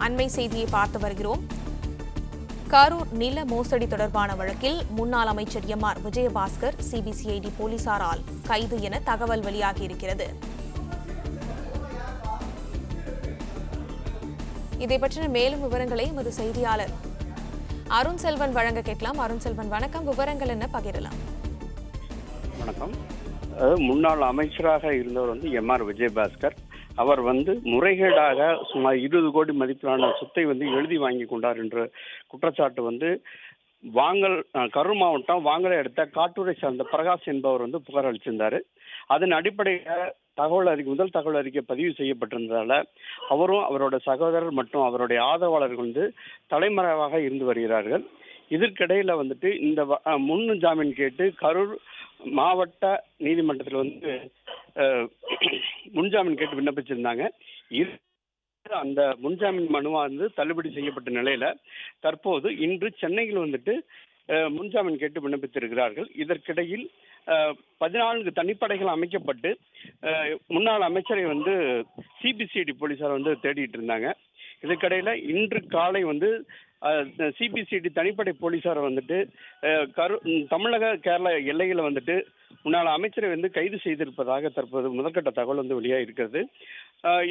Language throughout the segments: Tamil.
அண்மை செய்தியை பார்த்து வருகிறோம். கரூர் நில மோசடி தொடர்பான வழக்கில் முன்னாள் அமைச்சர் எம்.ஆர். விஜயபாஸ்கர் சிபிசிஐடி போலீசாரால் கைது என தகவல் வெளியாகியிருக்கிறது. இதை பற்றின மேலும் விவரங்களை எமது செய்தியாளர் அருண் செல்வன் வழங்க கேட்கலாம். அருண் செல்வன், வணக்கம். விவரங்கள் என்ன பகிரலாம்? வணக்கம். முன்னாள் அமைச்சராக இருந்தவர் எம்.ஆர். விஜயபாஸ்கர். அவர் முறைகேடாக சுமார் 20 கோடி மதிப்பிலான சொத்தை எழுதி வாங்கி கொண்டார் என்ற குற்றச்சாட்டு கரூர் மாவட்டம் வாங்கலை அடுத்த காட்டூரை சார்ந்த பிரகாஷ் என்பவர் புகார் அளிச்சிருந்தார். அதன் அடிப்படையில் முதல் தகவல் அறிக்கை பதிவு செய்யப்பட்டிருந்ததால அவரும் அவரோட சகோதரர் மற்றும் அவருடைய ஆதரவாளர்கள் தலைமறைவாக இருந்து வருகிறார்கள். இதற்கிடையில இந்த முன் ஜாமீன் கேட்டு கரூர் மாவட்ட நீதிமன்றத்தில் முன்ஜாமீன் கேட்டு விண்ணப்பிச்சிருந்தாங்க. அந்த முன்ஜாமீன் மனுவா தள்ளுபடி செய்யப்பட்ட நிலையில தற்போது இன்று சென்னையில் முன்ஜாமீன் கேட்டு விண்ணப்பித்திருக்கிறார்கள். இதற்கிடையில் 14 தனிப்படைகள் அமைக்கப்பட்டு முன்னாள் அமைச்சரை சிபிசிஐடி போலீசார் தேடிட்டு இருந்தாங்க. இதுக்கிடையில இன்று காலை சிபிசிஐடி தனிப்படை போலீசார் தமிழக கேரளா எல்லையில் முன்னாள் அமைச்சரை கைது செய்திருப்பதாக தற்போது முதற்கட்ட தகவல் வெளியாக இருக்கிறது.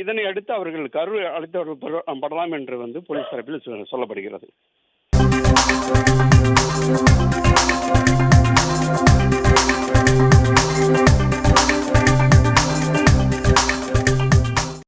இதனை அடுத்து அவர்கள் கரூர் அழைத்து படலாம் என்று போலீஸ் தரப்பில் சொல்லப்படுகிறது.